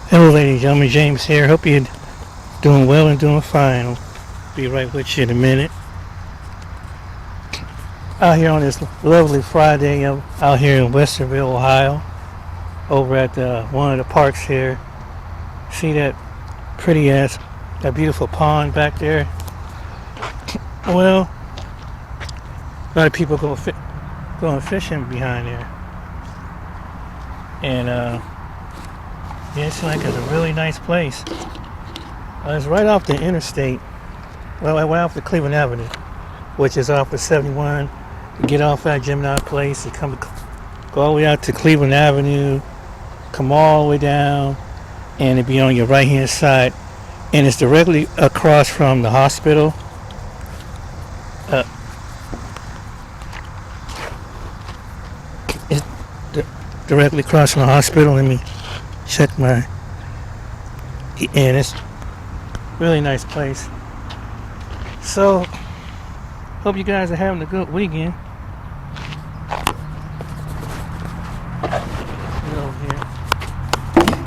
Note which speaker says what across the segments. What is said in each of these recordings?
Speaker 1: Hello, ladies and gentlemen. James here. Hope you're doing well and doing fine. I'll be right with you in a minute. Out here on this lovely Friday, I'm out here in Westerville, Ohio, over at one of the parks here. See that that beautiful pond back there? Well, a lot of people going fishing behind there, and yeah, it seems like it's a really nice place. It's right off the interstate. Well, right off the Cleveland Avenue, which is off of 71. You get off at Gemini Place, you go all the way out to Cleveland Avenue, come all the way down, and it'd be on your right hand side. And it's directly across from the hospital. Uh, it's directly across from the hospital. Let me check and it's really nice place. So, hope you guys are having a good weekend.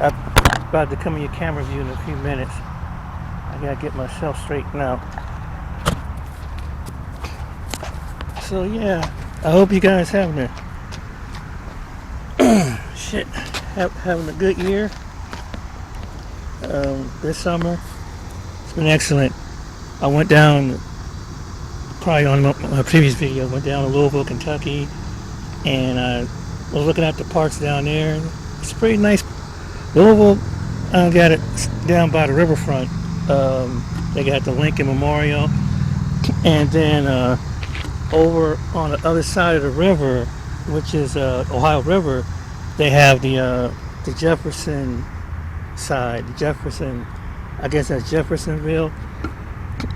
Speaker 1: I'm about to come in your camera view in a few minutes. I gotta get myself straightened out. So yeah, I hope you guys having having a good year. This summer, it's been excellent. I went down, probably on my previous video, went down to Louisville, Kentucky, and I was looking at the parks down there. It's pretty nice. Louisville, got it down by the riverfront. They got the Lincoln Memorial, and then over on the other side of the river, which is Ohio River, they have the Jefferson side. Jefferson, I guess that's Jeffersonville.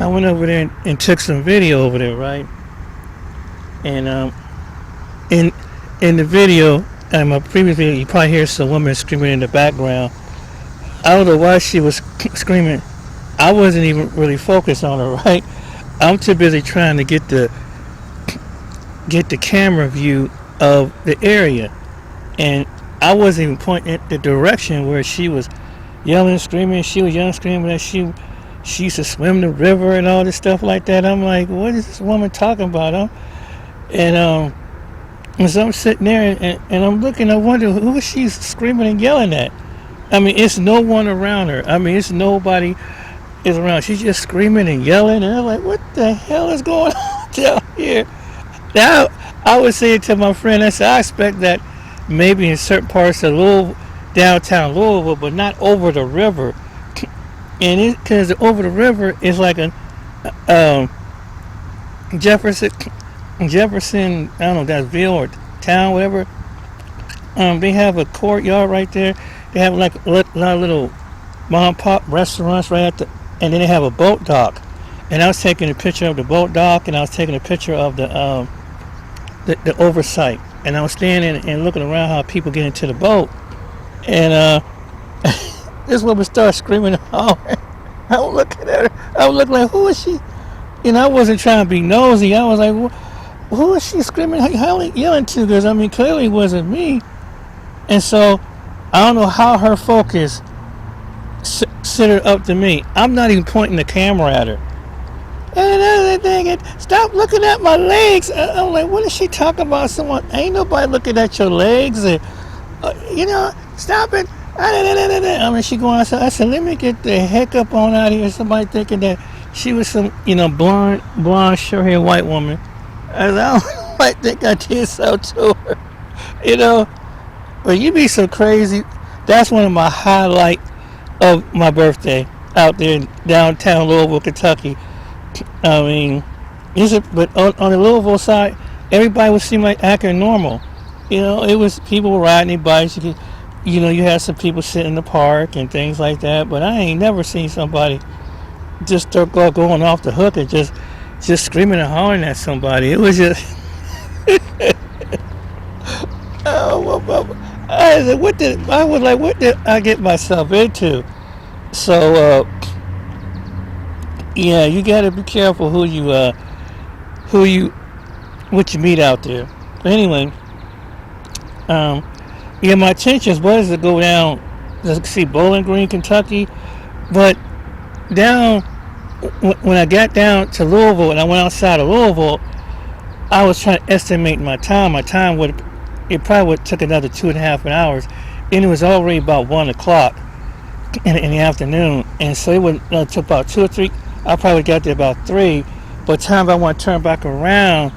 Speaker 1: I went over there and took some video over there, right? And in the video, in my previous video, you probably hear some woman screaming in the background. I don't know why she was screaming. I wasn't even really focused on her, right? I'm too busy trying to get the camera view of the area, and I wasn't even pointing at the direction where she was yelling, screaming. She was yelling, screaming that she used to swim the river and all this stuff like that. I'm like, what is this woman talking about? And so I'm sitting there and I'm looking. I wonder who is she screaming and yelling at. I mean, it's no one around her. I mean, it's nobody is around. She's just screaming and yelling, and I'm like, what the hell is going on down here? Now, I was saying to my friend, I said, I expect that maybe in certain parts of downtown Louisville, but not over the river. And because over the river is like a Jefferson, I don't know if that's Ville or town, whatever. They have a courtyard right there. They have like a lot of little mom and pop restaurants right at and then they have a boat dock. And I was taking a picture of the boat dock, and I was taking a picture of the oversight. And I was standing and looking around how people get into the boat. And this woman started screaming and hollering. I was looking at her. I was looking like, who is she? I wasn't trying to be nosy. I was like, who is she screaming, yelling to? Because, I mean, clearly it wasn't me. And so, I don't know how her focus centered up to me. I'm not even pointing the camera at her. And another thing, stop looking at my legs. I'm like, what is she talking about? Someone, ain't nobody looking at your legs. And, stop it. I mean, she going outside. I said, let me get the heck up on out of here. Somebody thinking that she was some, blonde, short-haired white woman. I said, I don't might think I did so to her. But you be so crazy. That's one of my highlights of my birthday out there in downtown Louisville, Kentucky. I mean, but on the Louisville side, everybody would seem like acting normal. It was people riding their bikes. You had some people sitting in the park and things like that. But I ain't never seen somebody just start going off the hook and just screaming and hollering at somebody. It was just, I said, what did I get myself into? So, yeah, you gotta be careful what you meet out there. But anyway, yeah, my intentions was to go down to see Bowling Green, Kentucky. But down when I got down to Louisville and I went outside of Louisville, I was trying to estimate my time. My time would it probably would took another 2.5 hours, and it was already about 1 o'clock in the afternoon, and so it would took about 2 or 3. I probably got there about 3. But time I want to turn back around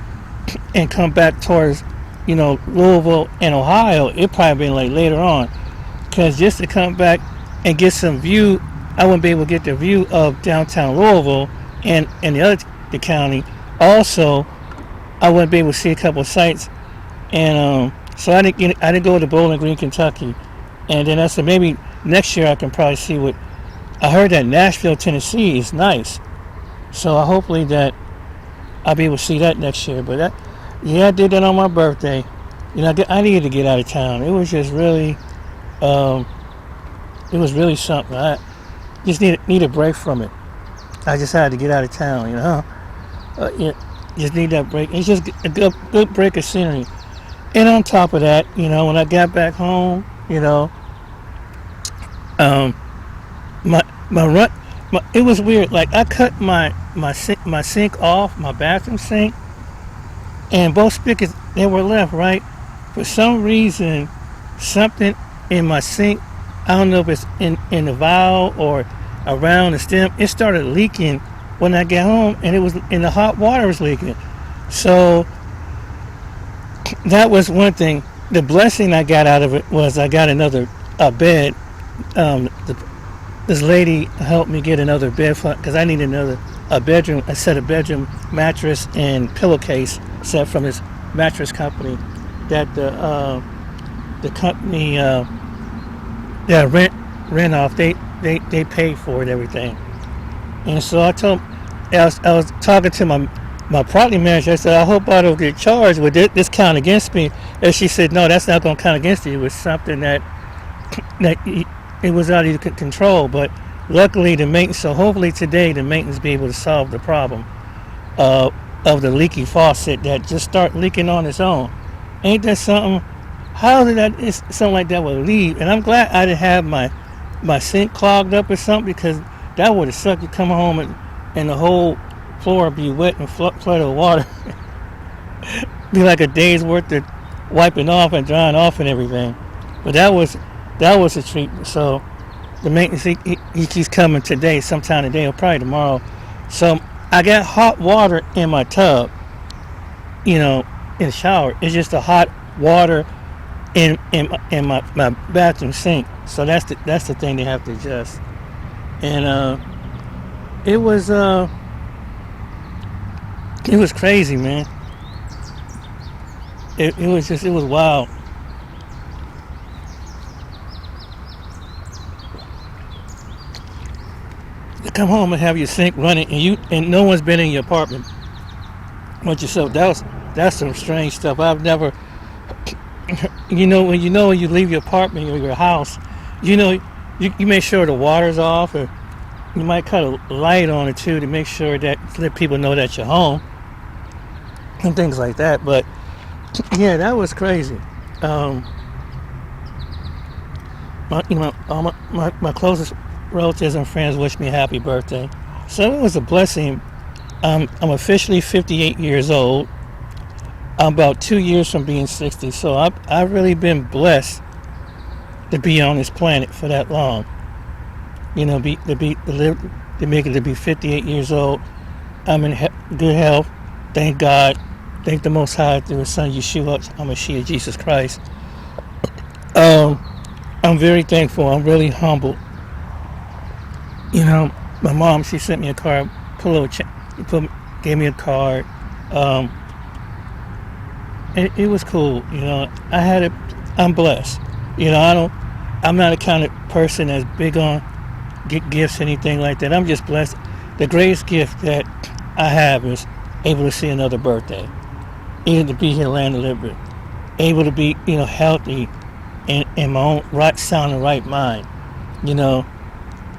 Speaker 1: and come back towards, Louisville and Ohio, it probably been like later on, because just to come back and get some view, I wouldn't be able to get the view of downtown Louisville and the county. Also, I wouldn't be able to see a couple of sites, and so I didn't go to Bowling Green, Kentucky, and then I said maybe next year I can probably see what I heard that Nashville, Tennessee is nice, so I hopefully that I'll be able to see that next year. But yeah, I did that on my birthday. I needed to get out of town. It was just really, um, it was really something. I just need a break from it. I just had to get out of town. Yeah, just need that break. It's just a good break of scenery. And on top of that, when I got back home, um, my run, it was weird. Like I cut my sink off, my bathroom sink, and both spigots they were left right. For some reason, something in my sink, I don't know if it's in the valve or around the stem, it started leaking when I got home, and it was in the hot water was leaking. So that was one thing. The blessing I got out of it was I got another bed. This lady helped me get another bed because I needed a set of bedroom mattress and pillowcase set from this mattress company that the company that rent off they paid for it everything. And so I was talking to my property manager. I said, I hope I don't get charged with this count against me. And she said, no, that's not going to count against you. It was something that it was out of your control. But luckily the maintenance, so hopefully today the maintenance be able to solve the problem of the leaky faucet that just start leaking on its own. Ain't that something? How did something like that would leave? And I'm glad I didn't have my sink clogged up or something, because that would have sucked. You come home and the whole floor would be wet and flooded with water. Be like a day's worth of wiping off and drying off and everything. But that was a treat. So the maintenance he keeps coming today, sometime today or probably tomorrow. So I got hot water in my tub, in the shower. It's just the hot water in my bathroom sink. So that's the thing they have to adjust. And it was crazy, man. It was wild. To come home and have your sink running and no one's been in your apartment but yourself. That's some strange stuff. I've never when you leave your apartment or your house, you make sure the water's off, or you might cut a light on it too to make sure that to let people know that you're home and things like that. But yeah, that was crazy. All my closest relatives and friends wished me a happy birthday, so it was a blessing. I'm officially 58 years old. I'm about 2 years from being 60, so I've really been blessed to be on this planet for that long. To live, to make it to be 58 years old. I'm in good health, thank God, thank the Most High through His Son Yeshua HaMashiach, Jesus Christ. I'm very thankful. I'm really humbled. My mom, she sent me a card, gave me a card. It was cool. I'm blessed. I'm not a kind of person that's big on get gifts, anything like that. I'm just blessed. The greatest gift that I have is able to see another birthday, even to be here in the land of liberty, able to be, healthy and in my own right sound and right mind.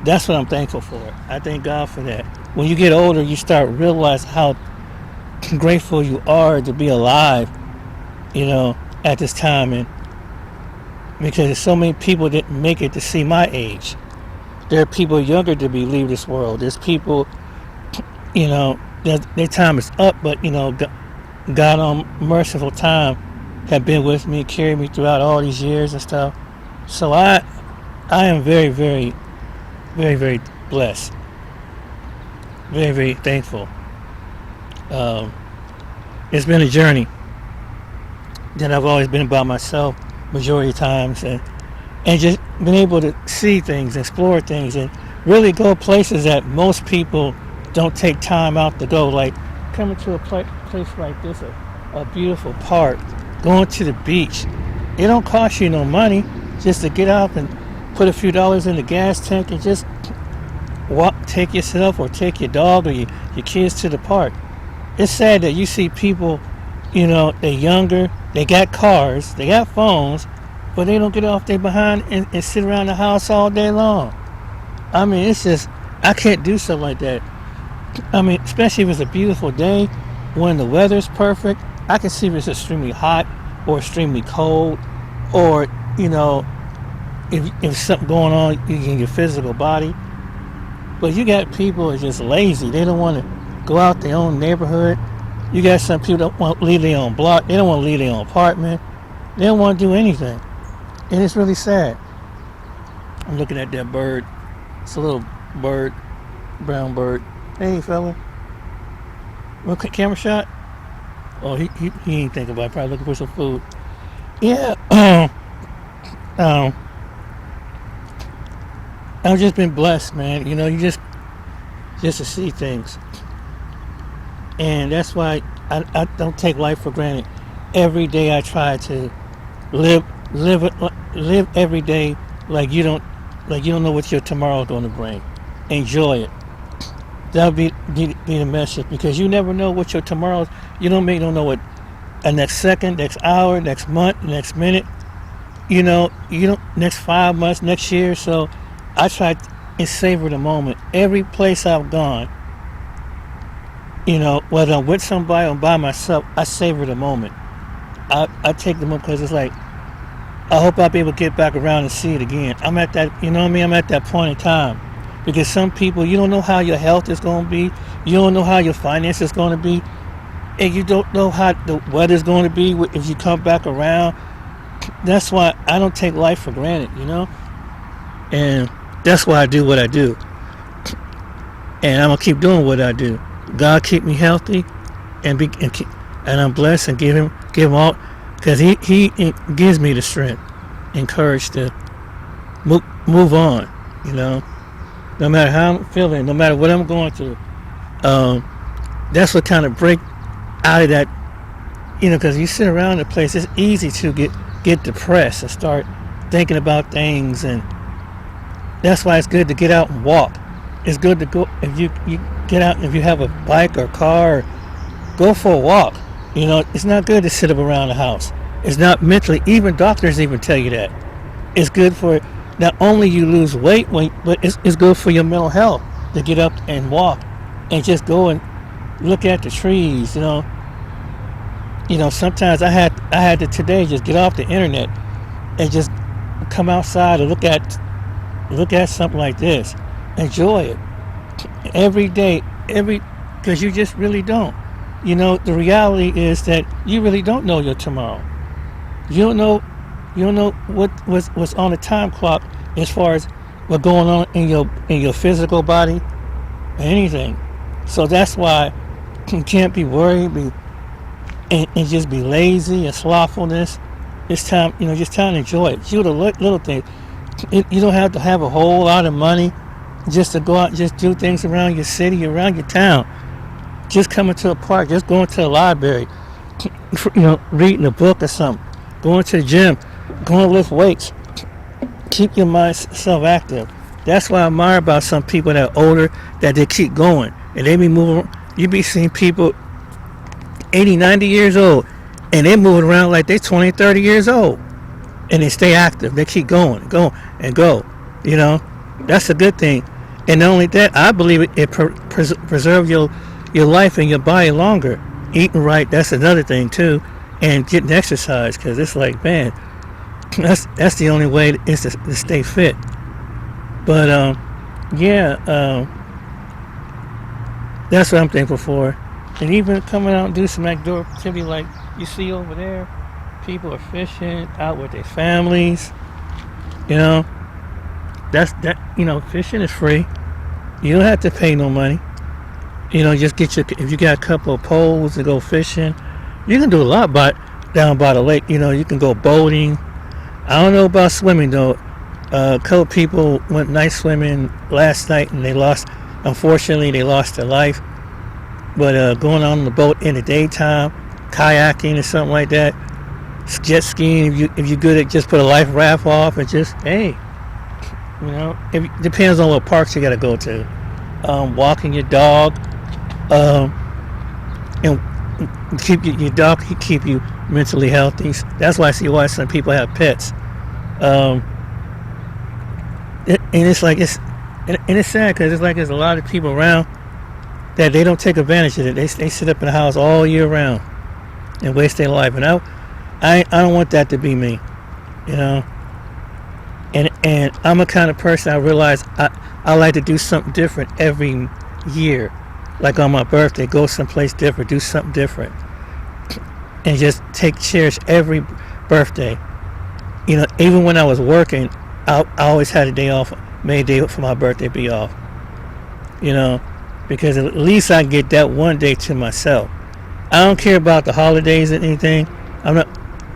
Speaker 1: That's what I'm thankful for. I thank God for that. When you get older, you start realize how grateful you are to be alive, at this time. And because there's so many people that make it to see my age. There are people younger to be leave this world. There's people, their time is up, but God on merciful time have been with me, carried me throughout all these years and stuff. So I am very, very, very, very blessed. Very, very thankful. Um, it's been a journey that I've always been about myself majority of times, and just been able to see things, explore things, and really go places that most people don't take time out to go. Like coming to a place like this, a beautiful park, going to the beach. It don't cost you no money just to get out and put a few dollars in the gas tank and just walk, take yourself or take your dog or your kids to the park. It's sad that you see people, they're younger, they got cars, they got phones, but they don't get off their behind and sit around the house all day long. I mean, it's just, I can't do something like that. I mean, especially if it's a beautiful day, when the weather's perfect. I can see if it's extremely hot or extremely cold, or, if something going on in your physical body. But you got people who are just lazy. They don't want to go out their own neighborhood. You got some people that want to leave their own block. They don't want to leave their own apartment. They don't want to do anything. And it's really sad. I'm looking at that bird. It's a little bird, brown bird. Hey, fella. Real quick camera shot. Oh, he ain't thinking about it. Probably looking for some food. Yeah. I've just been blessed, man. You just to see things. And that's why I don't take life for granted. Every day I try to live every day like you don't know what your tomorrow is going to bring. Enjoy it. That'll be the message, because you never know what your tomorrow. You don't know what next second, next hour, next month, next minute. You don't next 5 months, next year. So I try and savor the moment. Every place I've gone, whether I'm with somebody or by myself, I savor the moment. I take the moment because it's like, I hope I'll be able to get back around and see it again. I'm at that, I'm at that point in time. Because some people, you don't know how your health is going to be. You don't know how your finances is going to be. And you don't know how the weather's going to be if you come back around. That's why I don't take life for granted, And that's why I do what I do. And I'm going to keep doing what I do. God keep me healthy and I'm blessed, and give him all, because he gives me the strength and courage to move on, no matter how I'm feeling, no matter what I'm going through. That's what kind of break out of that, because you sit around the place, it's easy to get depressed and start thinking about things, and that's why it's good to get out and walk. It's good to go, if you get out, if you have a bike or car, go for a walk. It's not good to sit up around the house. It's not mentally, even doctors even tell you that. It's good for, not only you lose weight, but it's good for your mental health to get up and walk and just go and look at the trees. Sometimes I had to today just get off the internet and just come outside and look at something like this. Enjoy it every day, because you just really don't. The reality is that you really don't know your tomorrow. You don't know what's on the time clock as far as what's going on in your physical body or anything. So that's why you can't be worried and just be lazy and slothfulness. It's time, just time to enjoy it. Do the little things. You don't have to have a whole lot of money just to go out and just do things around your city, around your town. Just coming to a park, just going to the library, reading a book or something, going to the gym, going to lift weights. Keep your mind self active. That's what I admire about some people that are older, that they keep going. And they be moving, you be seeing people 80, 90 years old, and they moving around like they're 20, 30 years old. And they stay active. They keep going. That's a good thing. And not only that, I believe it preserves your life and your body longer. Eating right, that's another thing too. And getting exercise, because it's like, man, That's the only way is to stay fit. But yeah, that's what I'm thankful for. And even coming out and do some outdoor activity like you see over there, people are fishing out with their families. You know, that's that. You know, fishing is free. You don't have to pay no money. You know, just get your if you got a couple of poles to go fishing. You can do a lot by down by the lake. You know, you can go boating. I don't know about swimming though. A couple people went night swimming last night and they lost. Unfortunately, they lost their life. But going on the boat in the daytime, kayaking or something like that, jet skiing. If you good at just put a life raft off and just hey, you know, it depends on what parks you got to go to. Walking your dog, and keep your dog keep you mentally healthy. That's why I see why some people have pets. Um, and it's like and it's sad because it's like there's a lot of people around that they don't take advantage of it. They sit up in the house all year round and waste their life. And I don't want that to be me, you know. And I'm a kind of person I realize I like to do something different every year. Like on my birthday, go someplace different, do something different. And just cherish every birthday. You know, even when I was working, I always had a day off, made a day for my birthday be off. You know, because at least I get that one day to myself. I don't care about the holidays or anything. I'm not,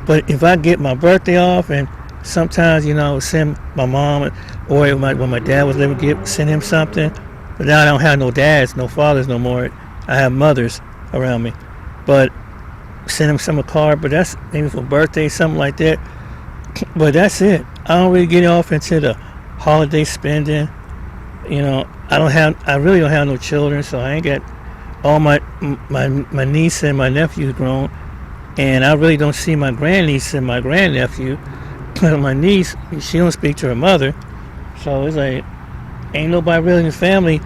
Speaker 1: but if I get my birthday off, and sometimes you know, send my mom or when my dad was living, send him something. But now I don't have no dads, no fathers no more. I have mothers around me, but send him some a card. But that's maybe for birthday, something like that. But that's it. I don't really get off into the holiday spending. You know, I really don't have no children, so I ain't got all my niece and my nephew grown, and I really don't see my grandniece and my grandnephew. My niece, she don't speak to her mother, so it's like ain't nobody really in the family